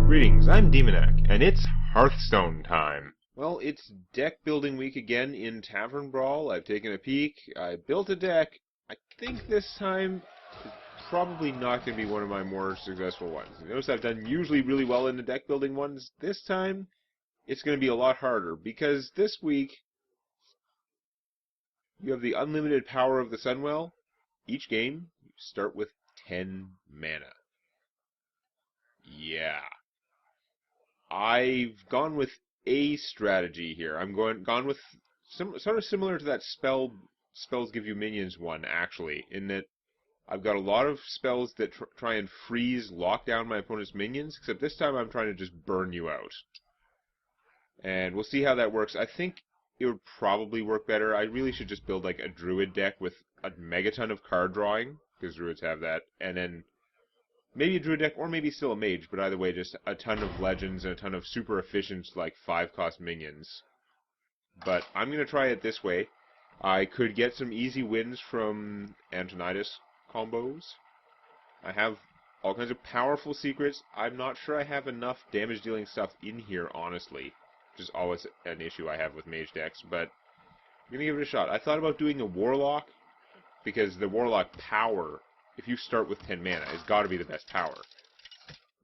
Greetings, I'm Demonac, and it's Hearthstone time. Well, it's deck building week again in Tavern Brawl. I've taken a peek, I built a deck. I think this time it's probably not going to be one of my more successful ones. You notice I've done usually really well in the deck building ones. This time, it's going to be a lot harder, because this week, you have the unlimited power of the Sunwell. Each game, you start with 10 mana. Yeah. I've gone with a strategy here. Gone with sort of similar to that spells give you minions one, actually, in that I've got a lot of spells that try and freeze, lock down my opponent's minions, except this time I'm trying to just burn you out. And we'll see how that works. I think it would probably work better. I really should just build like a druid deck with a megaton of card drawing, because druids have that, and then maybe a druid deck, or maybe still a mage, but either way, just a ton of legends and a ton of super efficient, like, 5-cost minions. But I'm going to try it this way. I could get some easy wins from Antonidas combos. I have all kinds of powerful secrets. I'm not sure I have enough damage-dealing stuff in here, honestly, which is always an issue I have with mage decks, but I'm going to give it a shot. I thought about doing a warlock, because the warlock power, if you start with 10 mana, has got to be the best power.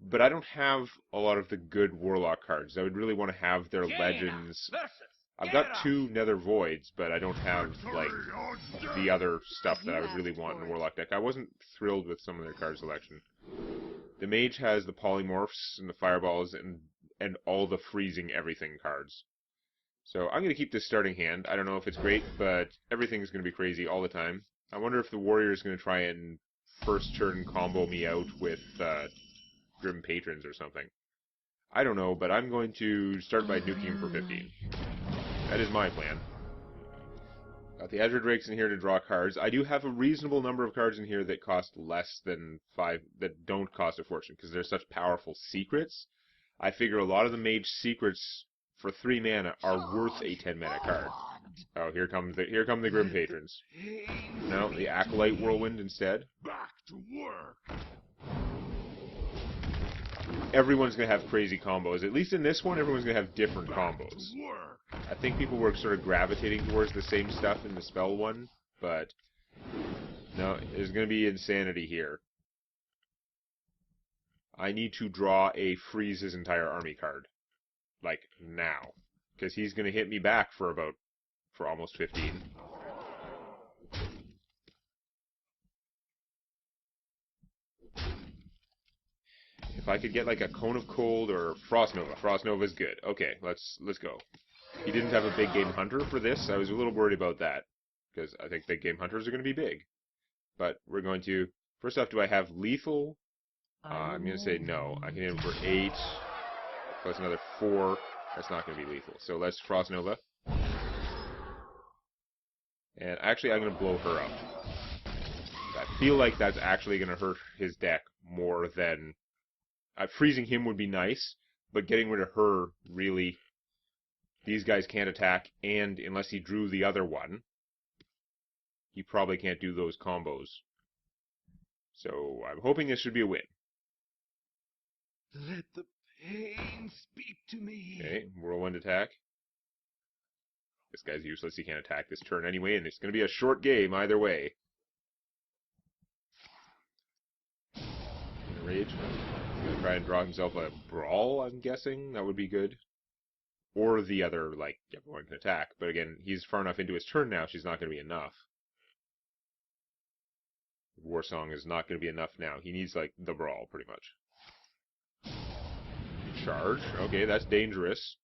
But I don't have a lot of the good warlock cards. I would really want to have their legends. I've got 2 Nether Voids, but I don't have, like, the other stuff that I would really want in a warlock deck. I wasn't thrilled with some of their card selection. The mage has the polymorphs and the fireballs and all the freezing everything cards. So I'm going to keep this starting hand. I don't know if it's great, but everything's going to be crazy all the time. I wonder if the warrior is going to try and first turn combo me out with Grim Patrons or something. I don't know, but I'm going to start by nuking him for 15. That is my plan. Got the Azure Drakes in here to draw cards. I do have a reasonable number of cards in here that cost less than 5, that don't cost a fortune, because they're such powerful secrets. I figure a lot of the mage secrets for 3 mana are worth a 10 mana card. Oh, here come the Grim Patrons. No, the Acolyte Whirlwind instead. Back to work. Everyone's going to have crazy combos. At least in this one, everyone's going to have different combos. I think people were sort of gravitating towards the same stuff in the spell one, but no, there's going to be insanity here. I need to draw a freeze his entire army card. Like, now. Because he's going to hit me back for almost 15. If I could get like a Cone of Cold or Frost Nova. Frost Nova is good. Okay, let's go. He didn't have a big game hunter for this. I was a little worried about that, because I think big game hunters are going to be big. But we're going to... First off, do I have lethal? I'm going to say no. I can hit him for 8, plus another 4. That's not going to be lethal. So let's Frost Nova. And actually, I'm going to blow her up. I feel like that's actually going to hurt his deck more than... freezing him would be nice, but getting rid of her, really... These guys can't attack, and unless he drew the other one, he probably can't do those combos. So I'm hoping this should be a win. Let the pain speak to me. Okay, Whirlwind attack. This guy's useless, he can't attack this turn anyway, and it's going to be a short game either way. Rage. He's going to try and draw himself a Brawl, I'm guessing. That would be good. Or the other, like, everyone can attack. But again, he's far enough into his turn now, she's not going to be enough. War Song is not going to be enough now. He needs, like, the Brawl, pretty much. Charge. Okay, that's dangerous.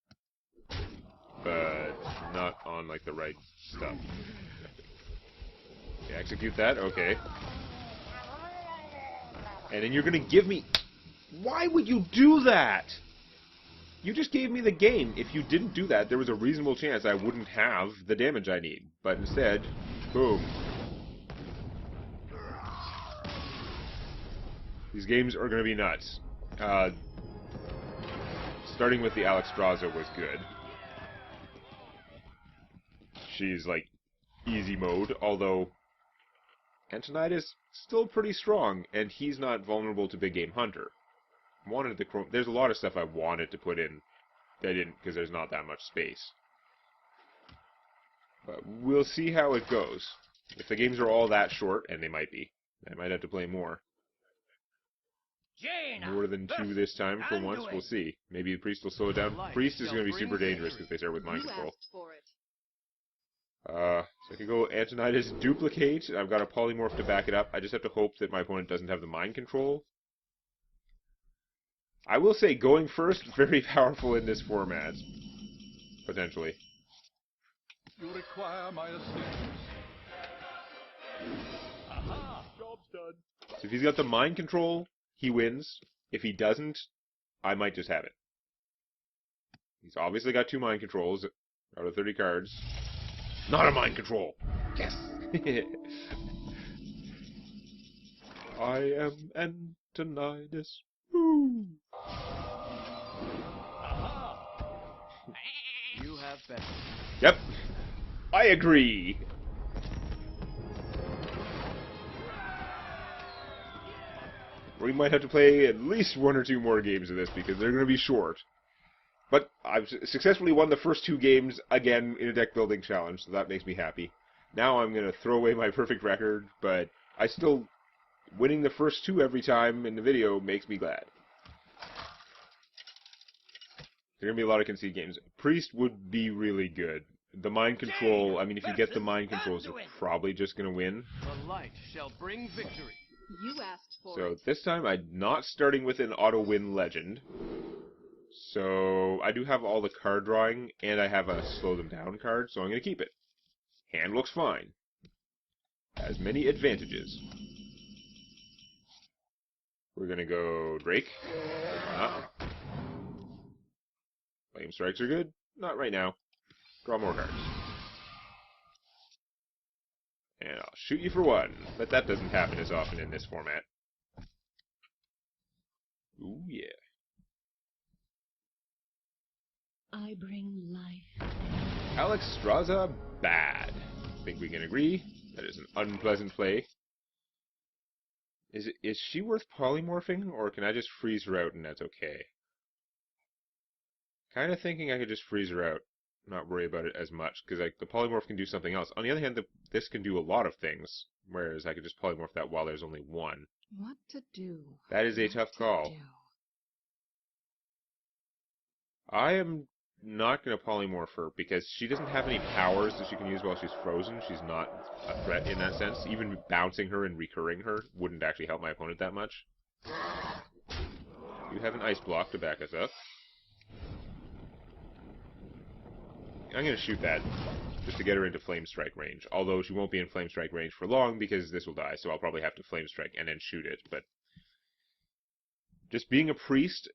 But not on, like, the right stuff. Okay, execute that. Okay. And then you're going to give me... Why would you do that? You just gave me the game. If you didn't do that, there was a reasonable chance I wouldn't have the damage I need. But instead, boom. These games are going to be nuts. Starting with the Alexstrasza was good. She's, like, easy mode, although Antonidas still pretty strong, and he's not vulnerable to Big Game Hunter. wanted the chrome. There's a lot of stuff I wanted to put in that I didn't because there's not that much space. But we'll see how it goes. If the games are all that short, and they might be, I might have to play more. More than 2 this time for once, we'll see. Maybe the priest will slow it down. Priest is going to be super dangerous because they start with mind control. So I can go Antonidas Duplicate. I've got a Polymorph to back it up. I just have to hope that my opponent doesn't have the mind control. I will say, going first, very powerful in this format. Potentially. You require my assistance. Aha! Job's done. So if he's got the mind control, he wins. If he doesn't, I might just have it. He's obviously got 2 mind controls out of 30 cards. Not a mind control! Yes! I am Antonidas. Woo! You have better. Yep. I agree. We might have to play at least 1 or 2 more games of this because they're going to be short. But I've successfully won the first 2 games again in a deck building challenge, so that makes me happy. Now I'm going to throw away my perfect record, but I still... winning the first 2 every time in the video makes me glad. There are going to be a lot of concede games. Priest would be really good. The mind control, I mean, if you get the mind controls, you're probably just going to win. The light shall bring victory. You asked for So it. this time I'm not starting with an auto-win legend. So I do have all the card drawing, and I have a slow them down card, so I'm going to keep it. Hand looks fine. Has many advantages. We're going to go Drake. Flame Strikes are good. Not right now. Draw more cards. And I'll shoot you for 1. But that doesn't happen as often in this format. Ooh, yeah. I bring life. Alex Straza, bad. I think we can agree. That is an unpleasant play. Is she worth polymorphing, or can I just freeze her out and that's okay? Kind of thinking I could just freeze her out, not worry about it as much, because like the polymorph can do something else. On the other hand, this can do a lot of things, whereas I could just polymorph that while there's only 1. What to do? That is a tough call. I am not going to polymorph her because she doesn't have any powers that she can use while she's frozen. She's not a threat in that sense. Even bouncing her and recurring her wouldn't actually help my opponent that much. You have an ice block to back us up. I'm going to shoot that just to get her into Flame Strike range. Although she won't be in Flame Strike range for long because this will die, so I'll probably have to Flame Strike and then shoot it. But just being a priest,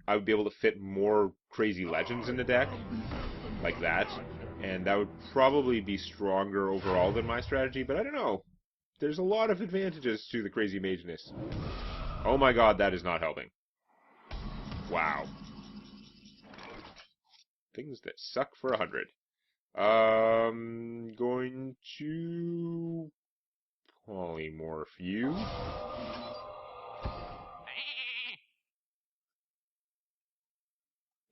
I would be able to fit more crazy legends in the deck, like that, and that would probably be stronger overall than my strategy, but I don't know. There's a lot of advantages to the crazy mageness. Oh my god, that is not helping. Wow. Things that suck for 100. Going to polymorph you.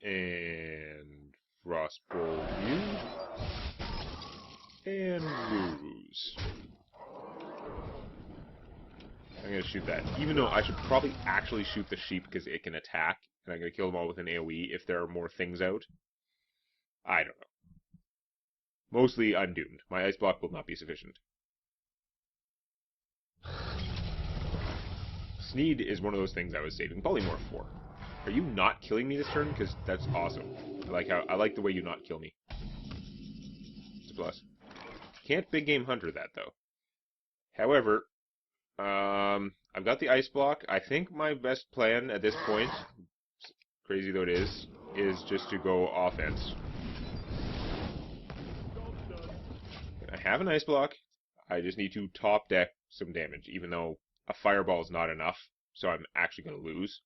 And Frostbolt you. And lose. I'm going to shoot that. Even though I should probably actually shoot the sheep because it can attack. And I'm going to kill them all with an AoE if there are more things out. I don't know. Mostly I'm doomed. My ice block will not be sufficient. Sneed is one of those things I was saving Polymorph for. Are you not killing me this turn? Because that's awesome. I like the way you not kill me. It's a plus. Can't big game hunter that though. However, I've got the ice block. I think my best plan at this point, crazy though it is just to go offense. I have an ice block. I just need to top deck some damage, even though a fireball is not enough, so I'm actually going to lose.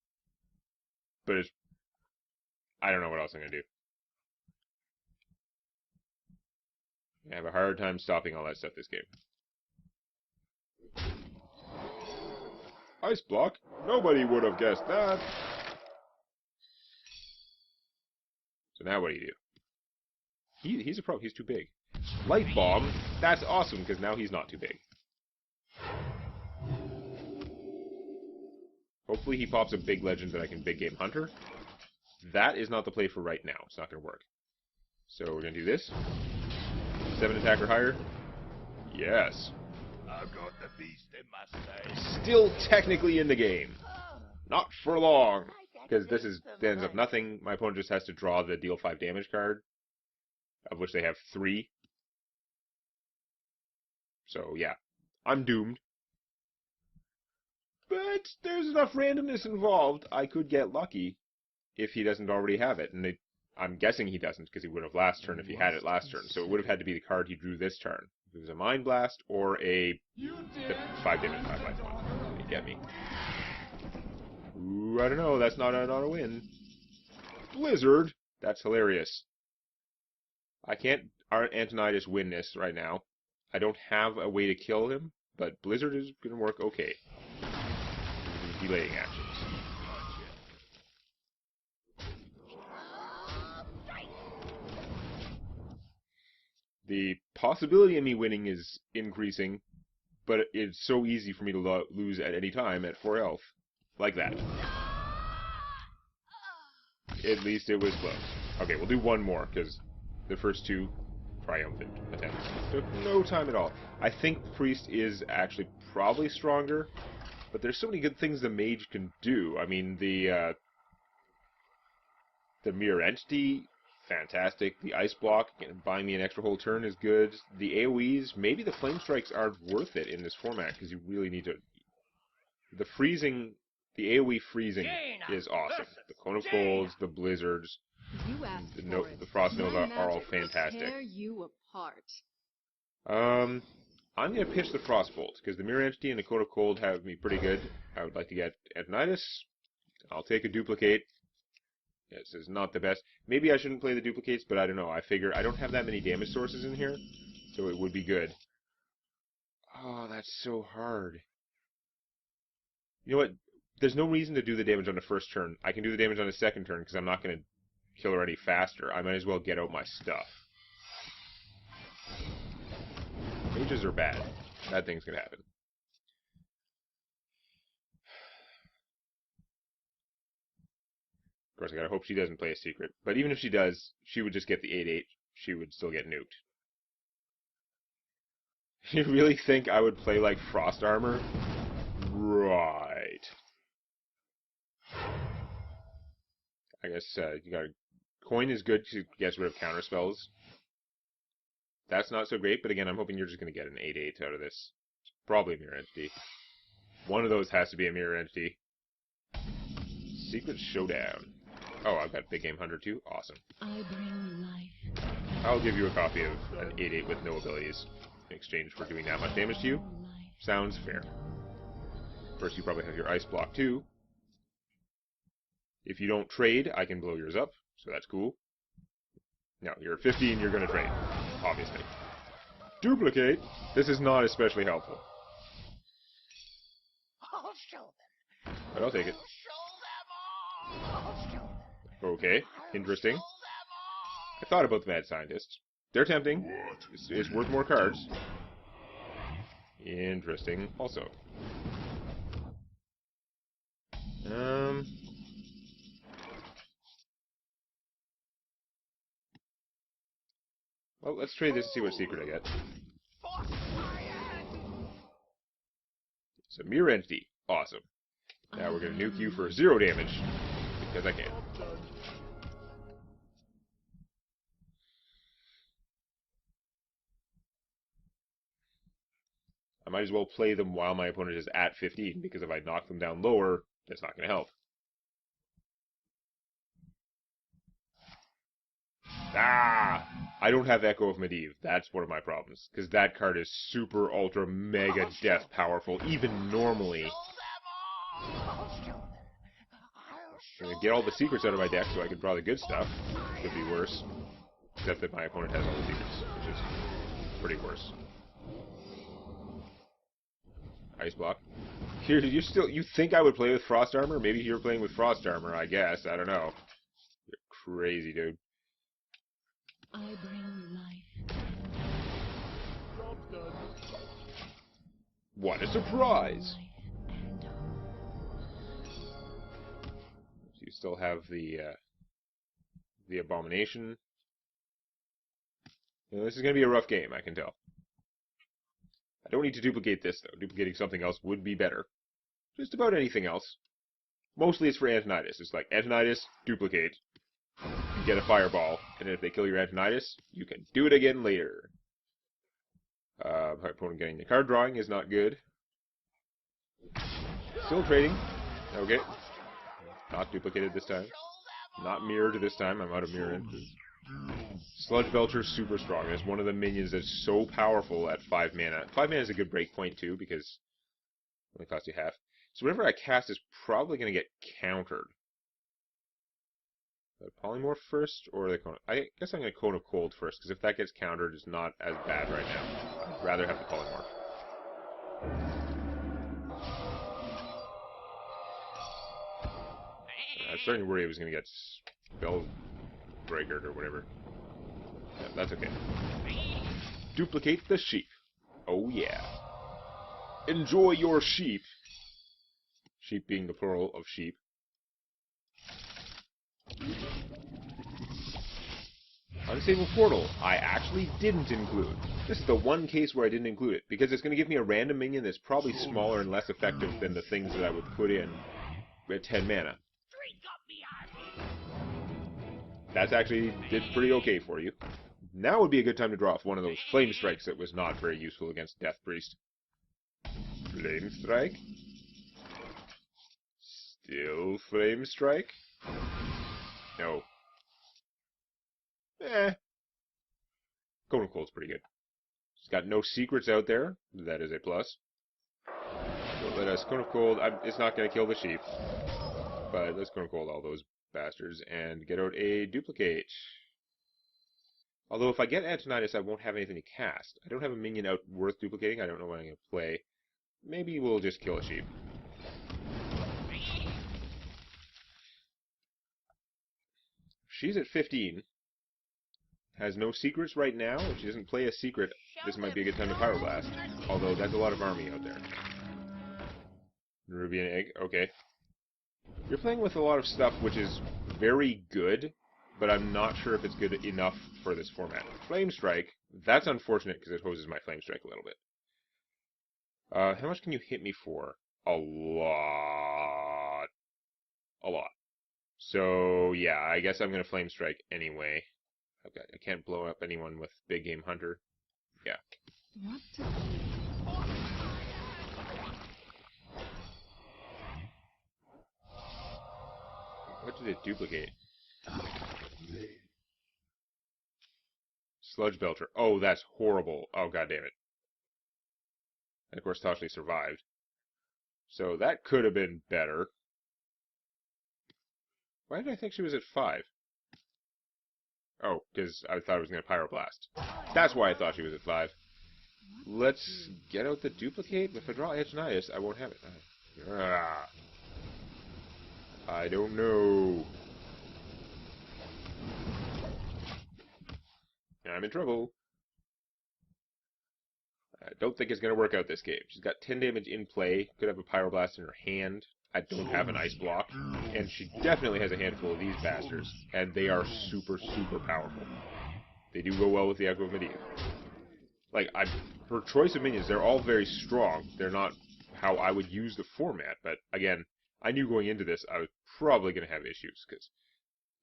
But I don't know what else I'm going to do. I have a hard time stopping all that stuff this game. Ice block? Nobody would have guessed that. So now what do you do? He's a problem. He's too big. Light Bomb? That's awesome, because now he's not too big. Hopefully he pops a big legend that I can big game Hunter. That is not the play for right now. It's not going to work. So we're going to do this. 7 attack or higher. Yes. I've got the beast in my sight. Still technically in the game. Not for long. Because this ends up nothing. My opponent just has to draw the deal 5 damage card. Of which they have 3. So yeah. I'm doomed. But there's enough randomness involved. I could get lucky if he doesn't already have it. And I'm guessing he doesn't, because he would have last turn if he had it last turn. So it would have had to be the card he drew this turn. If it was a Mind Blast or the 5 damage 5 life one. You get me. Ooh, I don't know. That's not a win. Blizzard? That's hilarious. I can't Antonidas win this right now. I don't have a way to kill him, but Blizzard is going to work okay. Delaying actions. The possibility of me winning is increasing, but it's so easy for me to lose at any time at 4 health. Like that. At least it was close. Okay, we'll do one more, because the first 2 triumphant attempts took no time at all. I think Priest is actually probably stronger, but there's so many good things the Mage can do. I mean, the Mirror Entity, fantastic. The Ice Block, buying me an extra whole turn is good. The AoEs, maybe the Flame Strikes aren't worth it in this format, because you really need to... The freezing... The AoE freezing is awesome. The Cone of Colds, the Blizzards, the Frost Nova are all fantastic. Tear you apart. I'm going to pitch the Frostbolt, because the Mirror Entity and the Cone of Cold have me pretty good. I would like to get Antonidas. I'll take a Duplicate. This is not the best. Maybe I shouldn't play the duplicates, but I don't know. I figure I don't have that many damage sources in here, so it would be good. Oh, that's so hard. You know what? There's no reason to do the damage on the first turn. I can do the damage on the second turn, because I'm not going to kill her any faster. I might as well get out my stuff. Mages are bad. Bad things can happen. Of course, I gotta hope she doesn't play a secret. But even if she does, she would just get the 8/8. She would still get nuked. You really think I would play like Frost Armor? Right. I guess you got Coin is good because it gets rid of counter spells. That's not so great, but again, I'm hoping you're just going to get an 8/8 out of this. Probably a Mirror Entity. One of those has to be a Mirror Entity. Secret Showdown. Oh, I've got Big Game Hunter too. Awesome. I bring life. I'll give you a copy of an 8/8 with no abilities in exchange for doing that much damage to you. Sounds fair. First, you probably have your Ice Block too. If you don't trade, I can blow yours up, so that's cool. No, you're at 15, you're going to trade, obviously. Duplicate. This is not especially helpful. I'll show them. But I'll take it. I'll show them. Okay, interesting. I thought about the Mad Scientists. They're tempting. It's worth more cards. Interesting, also. Well, let's trade this and see what secret I get. So, Mirror Entity. Awesome. Now we're going to nuke you for 0 damage. Because I can. I might as well play them while my opponent is at 15, because if I knock them down lower, that's not going to help. Ah! I don't have Echo of Medivh. That's one of my problems. Because that card is super, ultra, mega death powerful, even normally. I'm going to get all the secrets out of my deck so I can draw the good stuff. Could be worse. Except that my opponent has all the secrets, which is pretty worse. Ice Block. Here, you think I would play with Frost Armor? Maybe you're playing with Frost Armor, I guess. I don't know. You're crazy, dude. I bring life. Job's done. What a surprise! Life and hope. So you still have the abomination. You know, this is going to be a rough game, I can tell. I don't need to duplicate this, though. Duplicating something else would be better. Just about anything else. Mostly it's for Antonitis. It's like, Antonitis, duplicate. You get a fireball, and if they kill your Antonitis, you can do it again later. My opponent getting the card drawing is not good. Still trading. Okay. Not duplicated this time. Not mirrored this time. I'm out of mirror entry. Sludge Belcher's super strong. It's one of the minions that's so powerful at 5 mana. 5 mana is a good break point too, because it only costs you half. So whatever I cast is probably going to get countered. The Polymorph first, or the Cone? I guess I'm going to Cone of Cold first, because if that gets countered, it's not as bad right now. I'd rather have the Polymorph. I was starting to worry I was going to get Spellbreakered or whatever. Yeah, that's okay. Duplicate the sheep. Oh yeah. Enjoy your sheep. Sheep being the plural of sheep. Unstable Portal, I actually didn't include. This is the one case where I didn't include it, because it's going to give me a random minion that's probably smaller and less effective than the things that I would put in at 10 mana. That's actually did pretty okay for you. Now would be a good time to draw off one of those Flame Strikes that was not very useful against Death Priest. Flame Strike? Still Flame Strike? No. Cone of Cold's pretty good. It's got no secrets out there. That is a plus. So let us Cone of Cold. It's not going to kill the sheep. But let's Cone of Cold all those bastards and get out a duplicate. Although if I get Antonitis, I won't have anything to cast. I don't have a minion out worth duplicating. I don't know what I'm going to play. Maybe we'll just kill a sheep. She's at 15. Has no secrets right now. If she doesn't play a secret, this might be a good time to Pyroblast. Although, that's a lot of army out there. Ruby and Egg, okay. You're playing with a lot of stuff which is very good, but I'm not sure if it's good enough for this format. Flame Strike, that's unfortunate because it hoses my Flame Strike a little bit. How much can you hit me for? A lot. A lot. So, yeah, I guess I'm going to Flame Strike anyway. I can't blow up anyone with Big Game Hunter. Yeah. What to do? What did it duplicate? Sludge Belcher. Oh, that's horrible. Oh, god damn it. And of course, Toshli survived. So that could have been better. Why did I think she was at 5? Oh, because I thought I was going to Pyroblast. That's why I thought she was at 5. Let's get out the duplicate. If I draw Antonitis, I won't have it. I don't know. I'm in trouble. I don't think it's going to work out this game. She's got 10 damage in play. Could have a Pyroblast in her hand. I don't have an Ice Block. And she definitely has a handful of these bastards. And they are super, super powerful. They do go well with the Echo of Medivh. Like, her choice of minions, they're all very strong. They're not how I would use the format. But, again, I knew going into this I was probably going to have issues. Because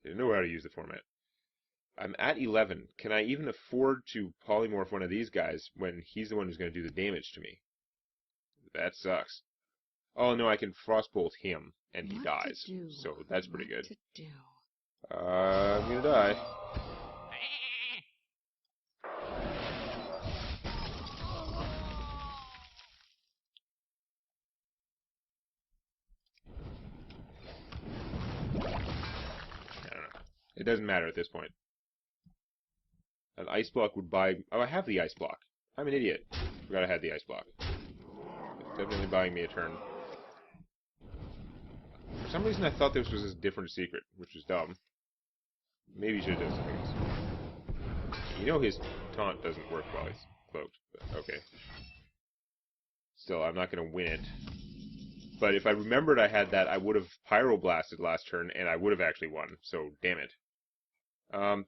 I didn't know how to use the format. I'm at 11. Can I even afford to polymorph one of these guys when he's the one who's going to do the damage to me? That sucks. Oh no, I can Frostbolt him, and he dies. So that's pretty good. I'm gonna die. I don't know. It doesn't matter at this point. An Ice Block would buy... Oh, I have the Ice Block. I'm an idiot. Forgot I had the Ice Block. It's definitely buying me a turn. For some reason I thought this was a different secret, which was dumb. Maybe you should have done something else. You know his taunt doesn't work while he's cloaked, but okay. Still, I'm not going to win it. But if I remembered I had that, I would have Pyroblasted last turn, and I would have actually won, so damn it.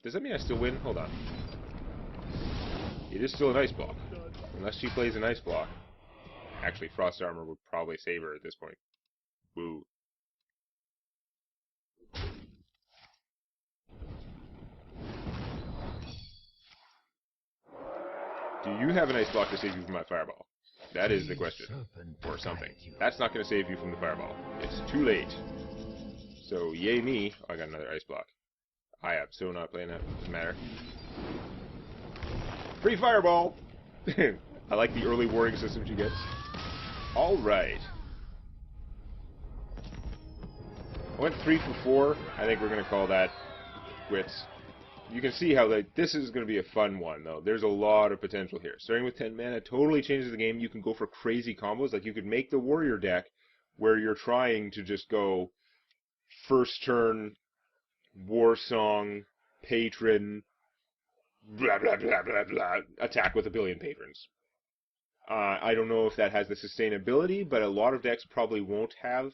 Does that mean I still win? Hold on. It is still an Ice Block. Unless she plays an Ice Block. Actually, Frost Armor would probably save her at this point. Woo. Do you have an Ice Block to save you from my Fireball? That is the question. Or something. That's not going to save you from the Fireball. It's too late. So, yay me. Oh, I got another Ice Block. I am so not playing that. Doesn't matter. Free Fireball! I like the early warning system she gets. Alright. I went 3 for 4. I think we're going to call that quits. You can see how this is going to be a fun one, though. There's a lot of potential here. Starting with 10 mana totally changes the game. You can go for crazy combos. Like, you could make the warrior deck where you're trying to just go first turn, war song, patron, blah, blah, blah, blah, blah, attack with a billion patrons. I don't know if that has the sustainability, but a lot of decks probably won't have.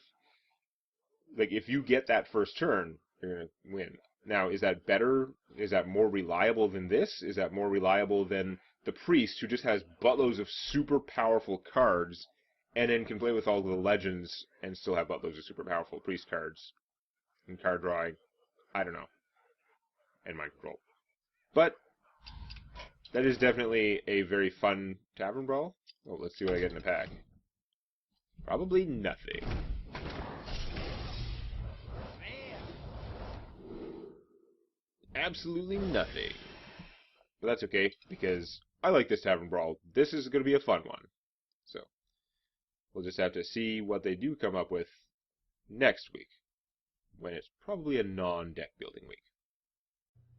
Like, if you get that first turn, you're going to win. Now, is that better? Is that more reliable than this? Is that more reliable than the Priest, who just has buttloads of super powerful cards, and then can play with all the legends and still have buttloads of super powerful Priest cards and card drawing? I don't know. And mind control. But that is definitely a very fun Tavern Brawl. Oh, let's see what I get in the pack. Probably nothing. Absolutely nothing. But that's okay, because I like this Tavern Brawl. This is going to be a fun one. So, we'll just have to see what they do come up with next week, when it's probably a non-deck building week.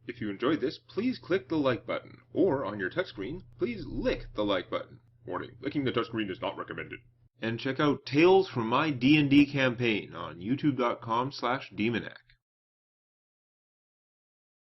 If you enjoyed this, please click the like button, or on your touchscreen, please lick the like button. Warning, licking the touchscreen is not recommended. And check out Tales from My D&D Campaign on youtube.com/Demonac.